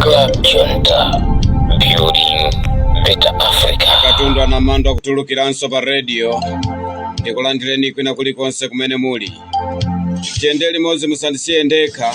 Club Junta, building better Africa. Katunda na mando kutulukiranso pa radio. Ndikulandireni kwina kulikonse kumene muli. Tiyendeli mozi musandisiye ndekha.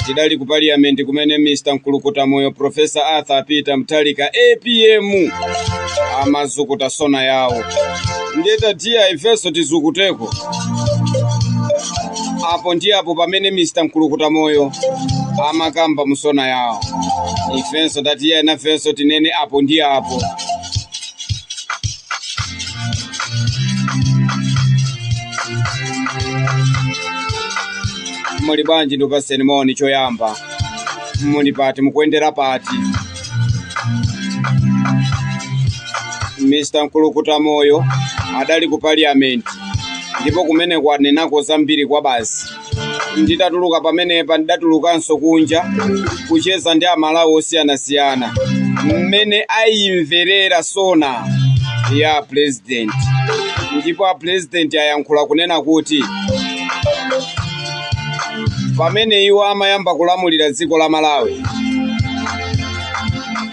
Tidali ku parliament kumene Mr. Nkulukuta Moyo Professor Arthur Peter Mutharika APM amazukuta sona yawo. Ndeta tia ifeso tizukuteko. Apo ndi apo pamene Mr. Nkulukuta Moyo amakamba musona yawo. Ifenso tatiya na fenso tinene apo ndi apo. Muli banji ndupaseni moni choyamba. Muli pati mukuendera pati. Mr. Nkulukuta Moyo adali ku parliament. Ndipo kumene kwanenako zambiri kwa basi. Nditatuluka pamenepa ndidatulukanso kunja kucheza ndi amalawi osiyana-siyana. Mmene ayimverera sona ya president. Ndipo president ayankhula kunena kuti pamene iwo amayamba kulamulira dziko la Malawi,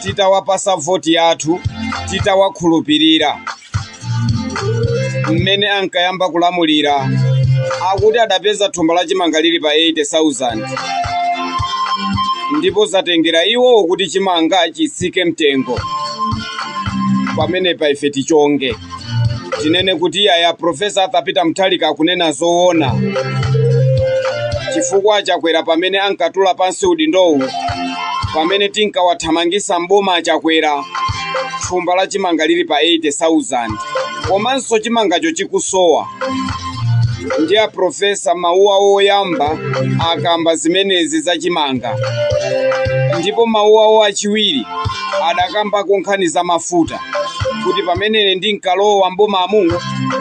titawapasa voti yathu, titawakhulupirira. Mmene ankayamba kulamulira akuti adapeza thumba la chimanga lili pa 80,000. Ndipo zatengera iwo kuti chimanga chitsike mtengo. Pamene pa ife tichonge. Tinene kuti ya Professor Arthur Peter Mutharika akunena zoona. Chifukwa chakwera pamene ankatula pansi udindowu. Pamene tinkawathamangisa mboma achakwera thumba la chimanga lili pa 80,000. Komanso chimangacho chikusowa. Ndiye Professor mauwa oyamba akamba zimenezi za chimanga. Ndipo mauwa achiwiri adakamba nkhani za mafuta. Kuti pamene ndinkalowa mbomamu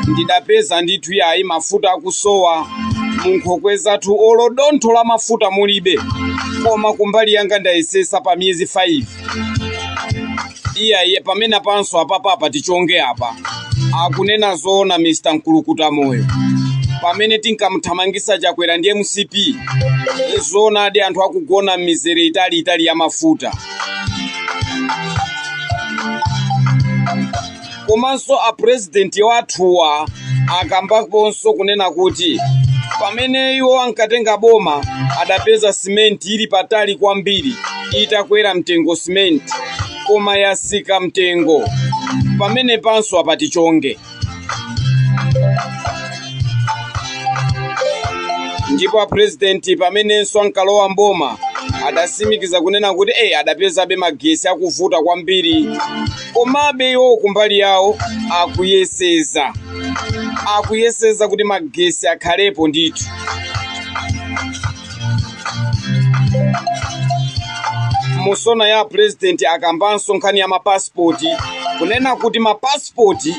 ndidapeza ndithu yayi mafuta akusowa. Munkhokwe zathu olodontho la mafuta mulibe. Koma kumbali yanga ndayesesa pa miyezi 5. Iye pamene panso apapa tichonge apa. Akunena zoona Mr. Nkulukuta Moyo. Pamene tinkamuthamangisa chakwera ndi MCP. Zoona adi anthu akugona mizere itali ya mafuta. Komanso a president wathuwa akambaponso kunena kuti pamene iwo ankatenga boma adapeza simenti ili patali kwambiri itakwera mtengo simenti koma yasika mtengo. Pamene panso apatichonge. Ndipo president pamenenso ankalowa mboma adasimikiza kunena kuti adapeza be magesi akuvuta kwambiri. Komabe iwo kumbali yawo akuyeseza kuti magesi akhalepo ndithu. Musona ya president akambanso nkhani ya mapasipoti kunena kuti mapasipoti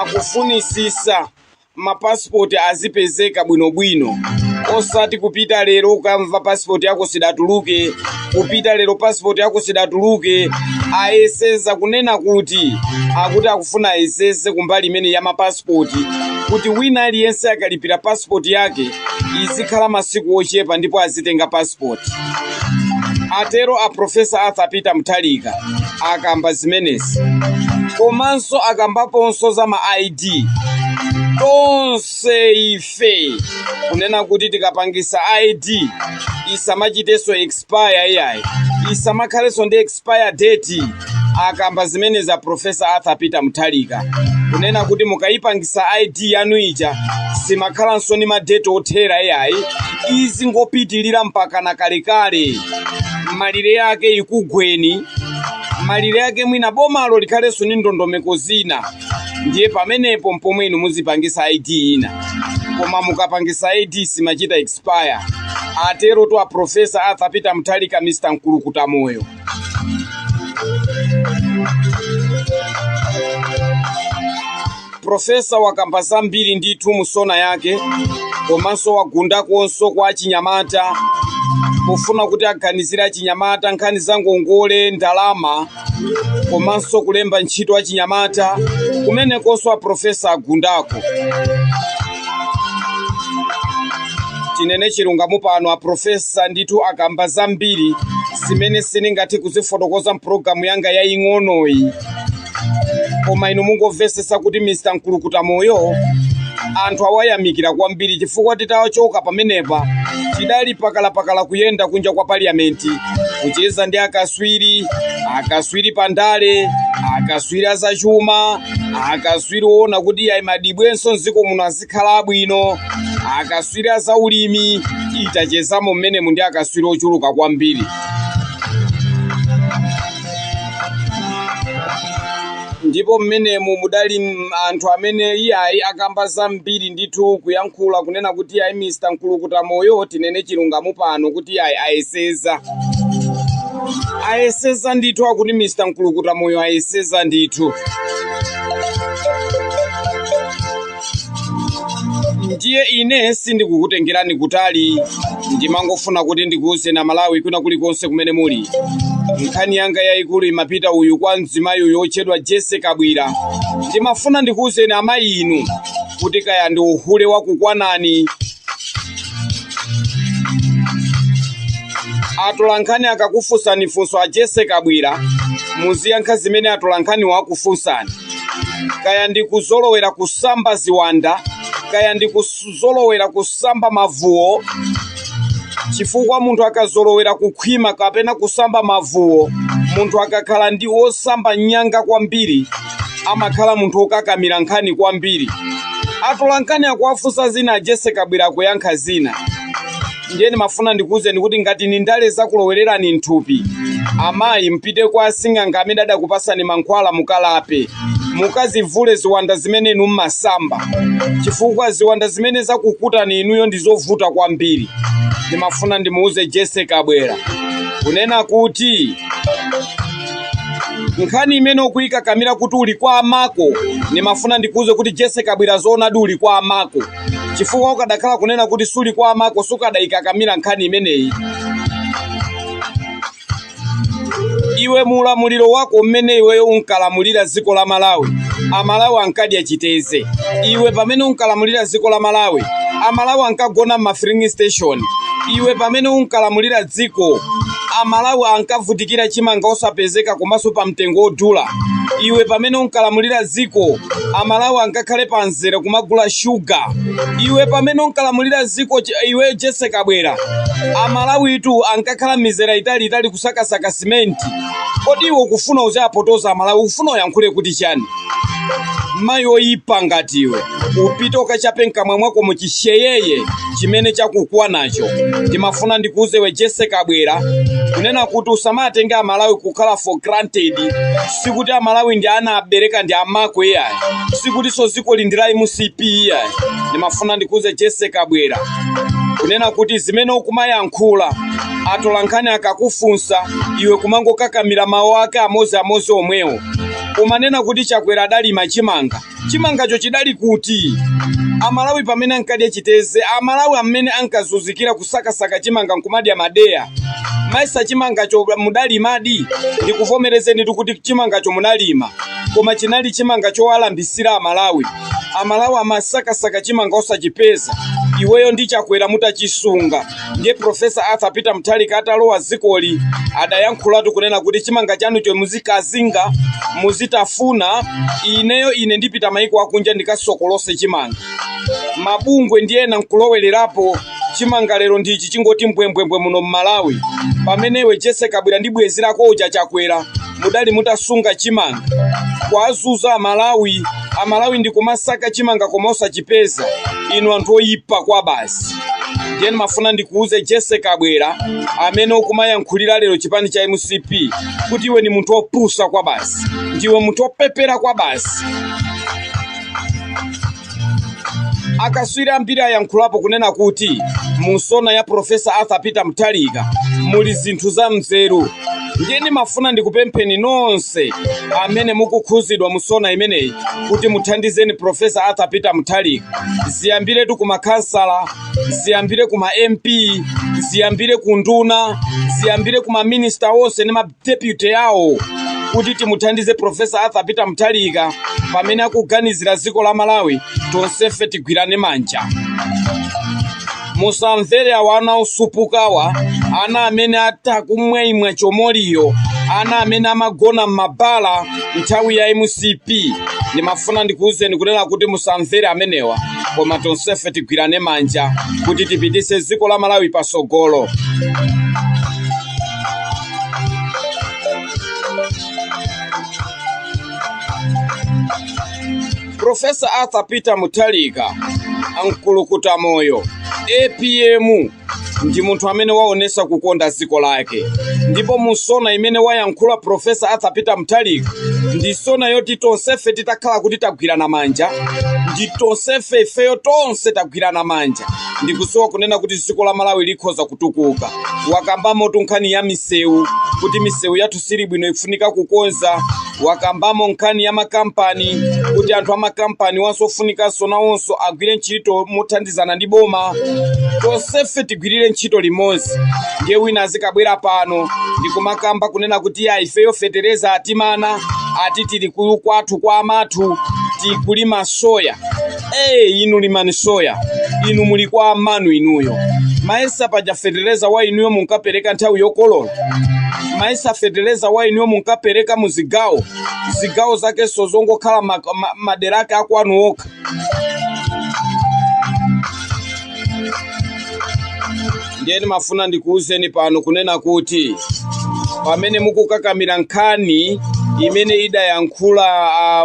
akufunisisa mapasipoti azipezeka bwinobwino. Osati kupita lero ukamva pasipoti yako sidatuluke, kupita lero pasipoti yako sidatuluke. Ayeseza kunena kuti akuti akufuna ayesese kumbali imene ya mapasipoti kuti wina aliyense akalipira pasipoti yake izikhala masiku ochepa ndipo azitenga pasipoti. Atero a Professor Arthur Peter Mutharika akamba zimenezi. Komanso akambaponso za ma ID. Tonse ife kunena kuti tikapangisa ID isamachiteso expire yayi, isamakhaleso ndi expire date. Akamba zimenezi za Professor Arthur Peter Mutharika kunena kuti mukayipangisa ID yanu ija simakhalanso ni madate othera yayi, izi ngopitilira mpaka na kalekale. Malire yake ikugweni, malire yake mwina bomalo likhaleso ni ndondomeko zina. Ndiye pamenepo mpomwe inu muzipangisa ID ina. Koma mukapangisa ID simachita expire. Atero to a Professor Arthur Peter Mutharika Mr. Nkulukuta Moyo. Professor wakamba zambiri ndithu musona yake. Komanso wagundakonso kwa Chinyamata. Pofuna kuti aganizira Chinyamata nkhani za ngongole ndalama. Komanso kulemba ntchito wa Chinyamata kumene konso a Professor agundako. tinene chilungamo pano a profesa ndithu akamba zambiri zimene sindingathe kuzifotokoza mpulogalamu yanga yaying'onoyi, koma inu mungomvetsetsa kuti Mr. Nkulukuta Moyo anthu awayamikira kwambiri chifukwa titawachoka pamenepa tidali pakala kuyenda kunja kwa parliament kucheza ndi akaswiri pandale, akaswiri azachuma, akaswiri ona kuti ayi madibwenso mdziko muno azikhala abwino, akaswiri azaulimi. Itachezamo mmenemu ndi akaswiri ochuluka kwambiri. Ndipo mmenemu mudali anthu amene iyayi akamba zambiri ndithu kuyankhula kunena kuti ayi Mr. Nkulukuta Moyo tinene chilungamo pano kuti ayi ayeseza ndithu, akuti Mr. Nkulukuta Moyo ayeseza ndithu. Ndiye ine sindikukutengerani kutali, ndimangofuna kuti ndikuwuzeni Malawi kwina kulikonse kumene muli. Nkhani yanga yayikulu imapita uyu kwa mzimayi uyu otchedwa Jesse Kabwira. Ndimafuna ndikuwuzeni amayi inu kuti kaya ndi uhule wakukwanani. Atolankhani akakufunsani funso a Jesse Kabwira, muziyankha zimene atolankhani wakufunsani. Kaya ndi kuzolowera kusamba ziwanda, kaya ndi kuzolowera kusamba mavuwo, chifukwa munthu akazolowera kukhwima kapena kusamba mavuwo, munthu akakhala ndi osamba nyanga kwambiri, amakhala munthu okakamira nkhani kwambiri. Atolankhani akuwafunsa zina a Jesse Kabwira akuyankha zina. Ndiye ndimafuna ndikuwuzeni kuti ngati ni ndale zakulowererani nthupi, amayi mpite kwa asing'anga amene adakupasani mankhwala mukalape, mukazivule ziwanda zimene inu mmasamba, chifukwa ziwanda zimene zakukutani inuyo ndi zovuta kwambiri. Ndimafuna ndimuuze Jesse Kabwira kunena kuti nkhani imene ukuyika kamira kuti uli kwa amako, ndimafuna ndikuuze kuti Jesse Kabwira zoonadi uli kwa amako, chifukwa ukadakhala kunena kuti suli kwa amako sukadayika kamira nkhani imeneyi. Iwe mulamuliro wako mmene iweyo unkalamulira dziko la Malawi, Amalawi ankadya chiteze. Iwe pamene unkalamulira dziko la Malawi, Amalawi ankagona m'mafilling station. Iwe pamene unkalamulira dziko, Amalawi ankavutikira chimanga osapezeka komanso pa mtengo odula. Iwe pamene unkalamulira dziko, Amalawi ankakhale panzere kumagula sugar. Iwe pamene unkalamulira dziko, iwe Jesse Kabwira, Amalawi itu ankakhala mizera itali kusakasaka simenti. Kodi iwe ukufuna uzapotoza Amalawi, ukufuna uyankhule kuti chani? Mayi oyipa ngati iwe upite ukachape mkamwa mwako muchisheyeye chimene chakukwa nacho. Ndimafuna ndikuuze we Jesse Kabwira kunena kuti usamatenge Amalawi kukhala for granted. Sikuti Amalawi ndi ana abereka ndi amako iyayi, sikuti so ziko lindira MCP iyayi. Ndimafuna ndikuuze Jesse Kabwira kunena kuti zimene ukumayankhula atolankhani akakufunsa iwe kumangokakamira mawu ake amozi omwewo. Umanena kuti Chakwera adalima chimangacho chidali kuti Amalawi pamene ankadya chiteze, Amalawi amene ankazuzikira kusakasaka chimanga nkumadya madeya. Maisa chimangacho mudalimadi, ndikuvomerezeni kuti chimangacho munalima, koma chinali chimangacho walambisira Amalawi. Amalawi amasakasaka chimanga osachipeza. Iweyo ndi Chakwera mutachisunga. Ndiye Profesa Arthur Peter Mutharika atalowa zikoli adayankhulatu kunena kuti chimanga chanu cho muzikazinga, muzitafuna. Ine ndipita maiko akunja ndikasokolose chimanga. Mabungwe ndiye nkulowelerapo chimanga lero ndichi chingoti mbwembwembwe muno Malawi. Pamenewe Jesse Kabwira ndibwezerako uja Chakwera mudali mutasunga chimanga kwazuza Amalawi ndikumasaka chimanga koma osachipeza. Inu anthu oyipa kwa basi. Ndiye mafuna ndikuuze Jesse Kabwira amene ukumayankhulira lero chipani cha MCP kuti iwe ni munthu opusa kwa basi, ndiwe munthu opepera kwa basi. Akaswiri ambiri ayankhulapo kunena kuti musona ya Profesa Arthur Peter Mutharika muli zinthu za mzeru. Ndiye mafuna ndikupempheni nonse amene mukukhuzidwa musona imeneyi kuti muthandizeni Profesa Arthur Peter Mutharika. Ziyambiretu kuma kansala, ziyambire kuma MP, ziyambire kunduna, ziyambire kuma minister wonse ne deputy yawo kuti timuthandize Profesa Arthur Peter Mutharika pamene akuganizira dziko la Malawi tonsefe tigwirane manja. musamvere awana usupukawa, ana amene atakumweimwe chomoliyo, ana amene amagona m'mabala nthawi ya MCP. Ndimafuna ndikuwuzeni kunena kuti musamvere amenewa, koma tonsefe tigwirane manja kuti tipitise dziko la Malawi pasogolo. Profesa Arthur Peter Mutharika ankulukuta moyo APM ndi munthu amene waonesa kukonda dziko lake, ndipo musona imene wayankhula Profesa Arthur Peter Mutharika ndi sona yoti tonsefe titakhala kuti tagwirana manja, ndi tonsefe ifeyo tonse tagwirana manja, ndikusowa kunena kuti dziko la Malawi likhoza kutukuka. Wakambamo nkhani ya misewu, kuti misewu yathu sili bwino ifunika kukonza. Wakambamo nkhani ya makampani, kuti anthu amakampani wasofunika sonawonso agwire ntchito mothandizana ndi boma. Tonsefe tigwirire ntchito limodzi. Ndiye wina azikabwera pano ndikumakamba kunena kuti ifeyo fetereza atimana, ati tili kwathu kwa amathu tikulima soya. Inu limani soya, inu muli kwa amanu inuyo. Maesa paja fetereza wa inuyo munkapereka nthawi yokolola. Maesa fetereza wa inuyo munkapereka muzigawo. Zigawo zake sozongokhala maderaka akwanu okha. Ndiye mafuna ndikuwuzeni pano kunena kuti pamene mukukakamira nkhani imene ida yankhula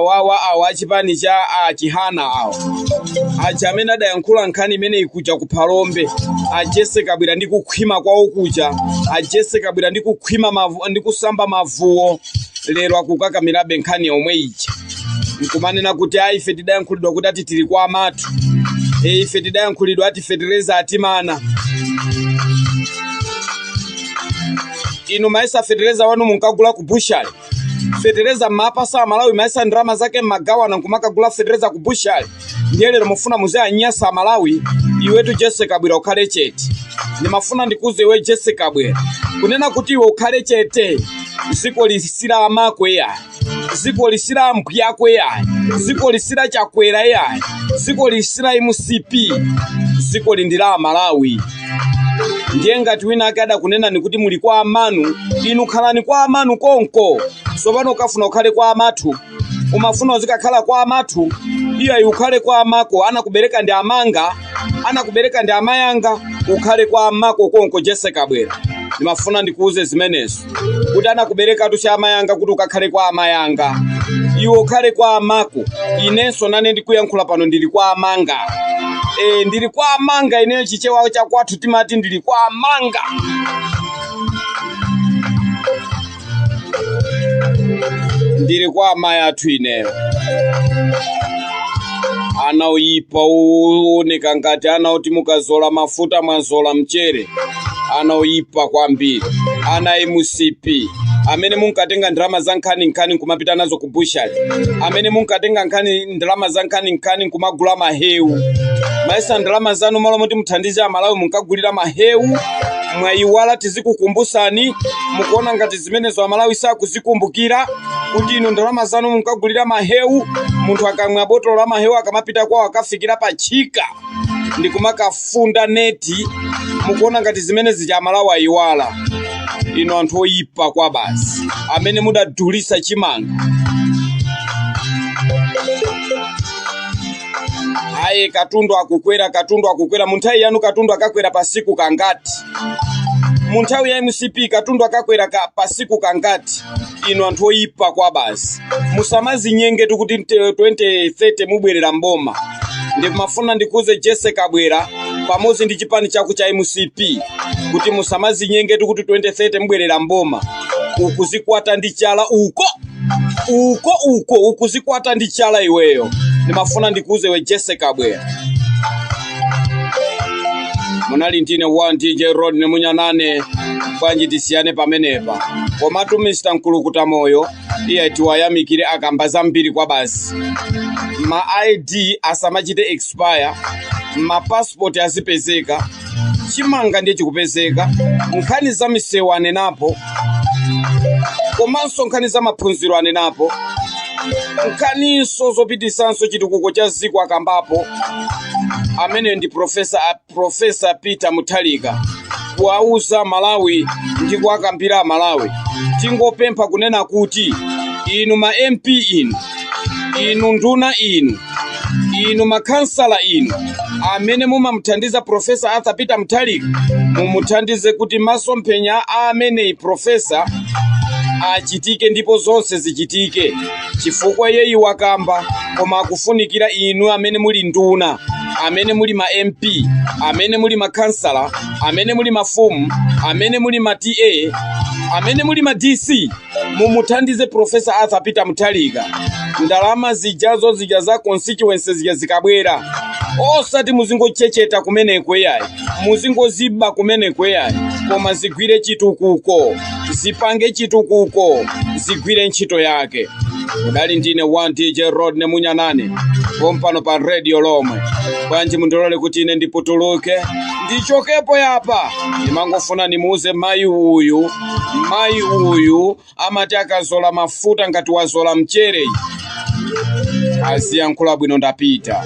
wawa achipani cha Chihana awo, aja amene adayankhula nkhani imene ikuja kuphalombe, Jesse Kabwera ndi kukhwima kwawo kuja, Jesse Kabwera ndi kukhwima ndi kusamba mavuwo, lero akukakamirabe nkhani yomwe ija. Nkumanena kuti ife tidayankhulidwa kuti ati tili kwa amathu, ife tidayankhulidwa ati fetereza atimana. Inu maesa fetereza wanu munkagula ku bushali. Fetereza mapasa Malawi maesa ndrama zake magawana nkumakagula fetereza ku bushali. Ndiye lero mufuna muze anyasa Malawi, iwetu Jesse Kabwera ukhale chete. Ndimafuna ndikuze iwe Jesse Kabwera kunena kuti iwe ukhale chete. Ziko lisira amakwe ya, ziko lisira mpyakwe ya, ziko lisira chakwera ya, ziko lisira MCP, ziko lindira Malawi. Ndiye ngati wina akada kunena nikuti muli kwa amanu, inu khalani kwa amanu konko. Sopano ukafuna ukhale kwa amathu, umafuna uzikakhala kwa amathu, iya ukhale kwa amako. Anakubereka ndi amanga, anakubereka ndi amayanga, ukhale kwa amako konko Jesse Kabwera. Ndimafuna ndikuuze zimenezo kuti anakubereka tusha amayanga kuti ukakhale kwa amayanga, iwe ukhale kwa amako. Inenso nane ndikuyankhula pano ndili kwa amanga. Ndili kwa amanga, ineyo chichewa cha kwathu timati ndili kwa amanga. Ndili kwa amaya athu ineyo. Anaoyipa uoneka ngati anaoti mukazola mafuta mwazola mchere. Anaoyipa kwambiri. Ana MCP amene munkatenga ndrama za nkhani kumapita nazo ku bushali, amene munkatenga ndrama za nkhani kumagula mahewu. Maesa ndrama zanu malo moti muthandize Malawi munkagulira mahewu, mwayiwala tizikukumbusani, mukuona ngati zimenezo Malawi sakuzikumbukira kuti ino ndrama zanu munkagulira mahewu. Munthu akamwa botolo la mahewu akamapita kwawo akafikira pa chika ndikumakafunda neti, mukuona ngati zimene zija Malawi ayiwala. Ino anthu oyipa kwa basi amene mudadulisa chimanga. Aye katundu akukwera munthawi yanu katundu akakwera pasiku kangati. Munthawi ya MCP katundu akakwera pasiku kangati. Ino anthu oyipa kwa basi. Musamazi nyenge tukuti 2030 mubwerera mboma. Ndimafuna ndikuze Jesse Kabwera pamozi ndi chipani chaku cha MCP kuti musamazi nyenge tukuti 2030 mbwerera mboma. Ukuzikwata ndi chala uko ukuzikwata ndi chala iweyo. Ndimafuna ndikuze we Jesse Kabwera. Munali ndine wa DJ Road ne munyanane kwanji tisiyane pamenepa. Komatu Mr. Nkulukuta moyo iye tiwayamikire akamba zambiri kwa basi. Ma ID asamachite expire, ma passport azipezeka, chimanga ndiye chikupezeka, nkhani za misewu anenapo, komanso nkhani za maphunziro anenapo, Nkaniso zopitisanso chitukuko cha ziko akambapo amene ndi Profesa Peter Mutharika kuwauza Malawi ndi kuwakambira Malawi. Tingopempha kunena kuti inu ma MP inu nduna inu makansala inu amene mumamuthandiza Profesa Arthur Peter Mutharika, mumuthandize kuti masomphenya amene profesa achitike ndipo zonse zichitike, chifukwa yeyi wakamba koma akufunikira inu amene muli nduna, amene muli ma MP, amene muli makansala, amene muli mafumu, amene muli ma TA, amene muli ma DC, mumuthandize Profesa Arthur Peter Mutharika. Ndalama zijazo za constituencies zikabwera, osati muzingochecheta kumeneko yayi, muzingoziba kumeneko yayi, koma zigwire chitukuko, zipange chitukuko, zigwire ntchito yake. Udali ndine 1 DJ Road ne Munyanane, pompano pa radio lomwe. Bwanji mundolole kuti ine ndiputuluke ndichokepo yapa, ndimangofuna nimuuze mayi uyu amati akazola mafuta ngati wazola mchere, asiyankhula bwino ndapita.